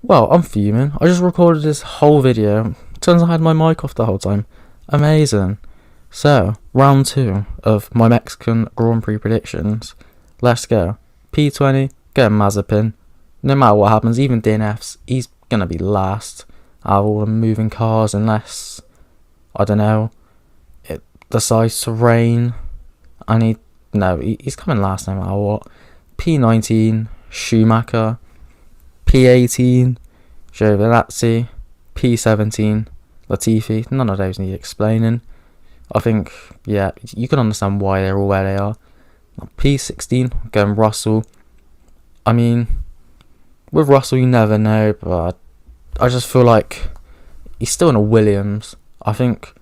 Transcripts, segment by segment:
Well, I'm fuming. I just recorded this whole video. Turns out I had my mic off the whole time. Amazing. So, round 2 of my Mexican Grand Prix predictions. Let's go. P20, get Mazepin. No matter what happens, even DNFs, he's going to be last out of all the moving cars unless, I don't know, it decides to rain. He's coming last no matter what. P19, Schumacher. P18, Giovinazzi. P17, Latifi. None of those need explaining. I think, yeah, you can understand why they're all where they are. P16, going Russell. I mean, with Russell, you never know, but I just feel like he's still in a Williams. I think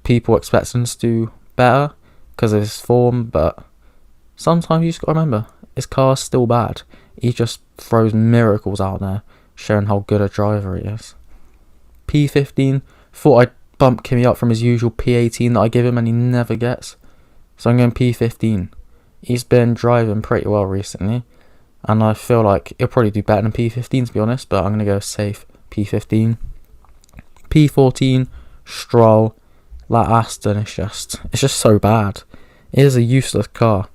people expect him to do better because of his form, but sometimes you just got to remember, his car's still bad. He just throws miracles out there, showing how good a driver he is. P15, thought I'd bump Kimi up from his usual P18 that I give him and he never gets. So I'm going P15. He's been driving pretty well recently, and I feel like he'll probably do better than P15 to be honest, but I'm going to go safe P15. P14, Stroll. That Aston is it's just so bad. It is a useless car.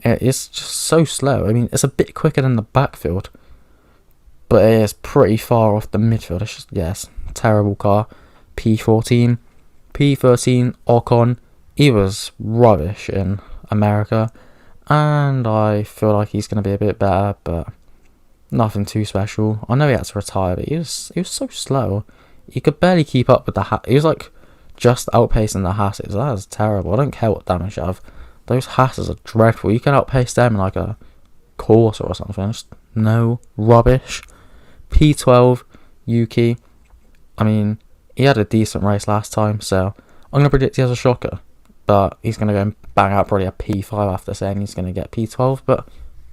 It's just so slow. I mean, it's a bit quicker than the backfield, but it is pretty far off the midfield. It's just, yes, terrible car. P14. P13, Ocon. He was rubbish in America, and I feel like he's going to be a bit better, but nothing too special. I know he had to retire, but he was so slow. He could barely keep up with the He was like just outpacing the Hasses. That is terrible. I don't care what damage you have. Those Hasses are dreadful. You can outpace them in like a course or something. Just no rubbish. P12, Yuki. I mean, he had a decent race last time, so I'm going to predict he has a shocker. But he's going to go and bang out probably a P5 after saying he's going to get P12. But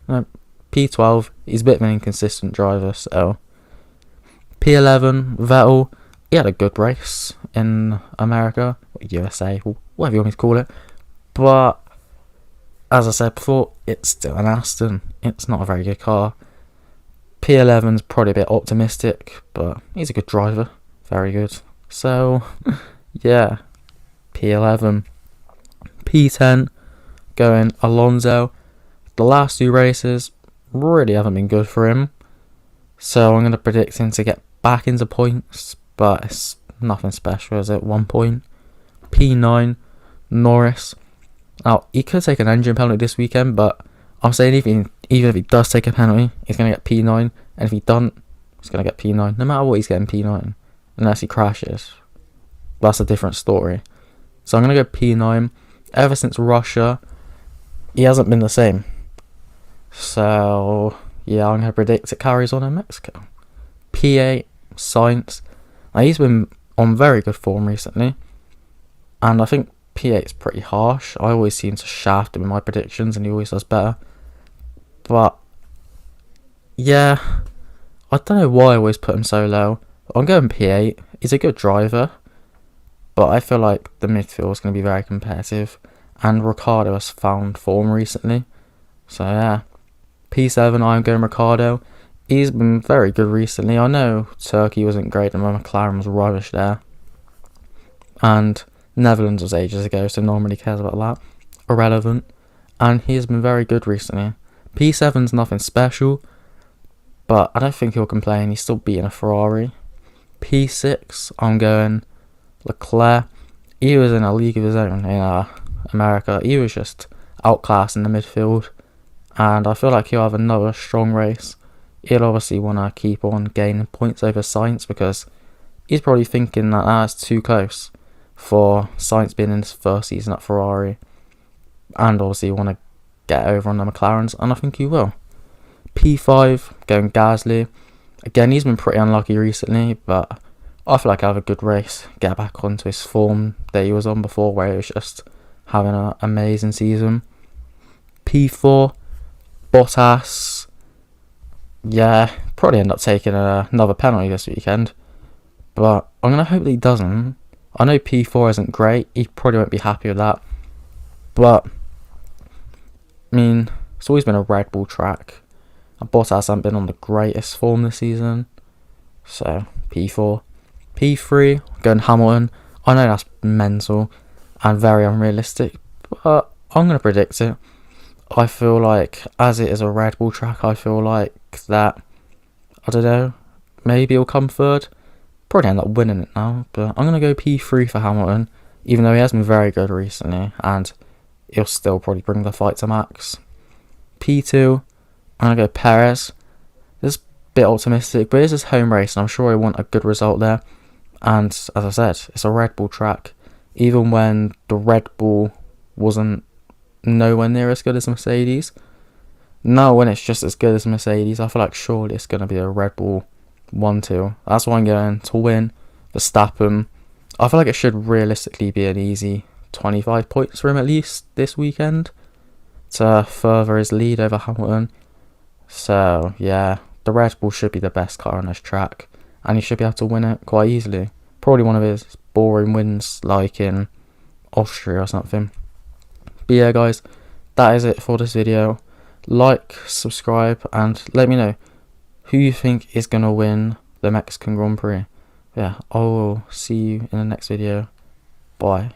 no, P12, he's a bit of an inconsistent driver, so. P11, Vettel. He had a good race in America, or USA, whatever you want me to call it. But as I said before, it's still an Aston. It's not a very good car. P11's probably a bit optimistic, but he's a good driver. Very good. So, yeah. P11. P10, going Alonso. The last 2 races really haven't been good for him. So I'm going to predict him to get back into points, but it's nothing special, is it? 1 point. P9, Norris. Now, he could take an engine penalty this weekend, but I'm saying even if he does take a penalty, he's going to get P9. And if he doesn't, he's going to get P9. No matter what, he's getting P9. Unless he crashes. That's a different story. So I'm going to go P9. Ever since Russia, he hasn't been the same. So, yeah, I'm going to predict it carries on in Mexico. P8, Sainz. Now, he's been on very good form recently. And I think P8 is pretty harsh. I always seem to shaft him in my predictions and he always does better. But, yeah, I don't know why I always put him so low. I'm going P8. He's a good driver. But I feel like the midfield is going to be very competitive. And Ricciardo has found form recently. So, yeah. P7, I'm going Ricciardo. He's been very good recently. I know Turkey wasn't great and my McLaren was rubbish there. And Netherlands was ages ago, so no one really cares about that. Irrelevant. And he has been very good recently. P7's nothing special, but I don't think he'll complain. He's still beating a Ferrari. P6, I'm going Leclerc. He was in a league of his own in America. He was just outclassed in the midfield. And I feel like he'll have another strong race. He'll obviously want to keep on gaining points over Sainz because he's probably thinking that that's too close for Sainz being in his first season at Ferrari. And obviously want to get over on the McLarens, and I think he will. P5, going Gasly. Again, he's been pretty unlucky recently, but I feel like he'll have a good race. Get back onto his form that he was on before, where he was just having an amazing season. P4, Bottas. Yeah, probably end up taking another penalty this weekend. But I'm going to hope that he doesn't. I know P4 isn't great. He probably won't be happy with that. But, I mean, it's always been a Red Bull track. Bottas hasn't been on the greatest form this season. So, P4. P3, going Hamilton. I know that's mental and very unrealistic, but I'm going to predict it. I feel like, as it is a Red Bull track, I feel like that, I don't know, maybe he'll come third. Probably end up winning it now, but I'm going to go P3 for Hamilton, even though he has been very good recently, and he'll still probably bring the fight to Max. P2, I'm going to go Perez. This is a bit optimistic, but it's his home race, and I'm sure he'll want a good result there. And, as I said, it's a Red Bull track. Even when the Red Bull wasn't nowhere near as good as Mercedes, now when it's just as good as Mercedes, I feel like surely it's going to be a Red Bull 1-2. That's why I'm going to win Verstappen. I feel like it should realistically be an easy 25 points for him at least this weekend to further his lead over Hamilton. So yeah, the Red Bull should be the best car on this track, and he should be able to win it quite easily. Probably one of his boring wins like in Austria or something. But yeah guys, that is it for this video. Like, subscribe, and let me know who you think is going to win the Mexican Grand Prix. Yeah, I will see you in the next video. Bye.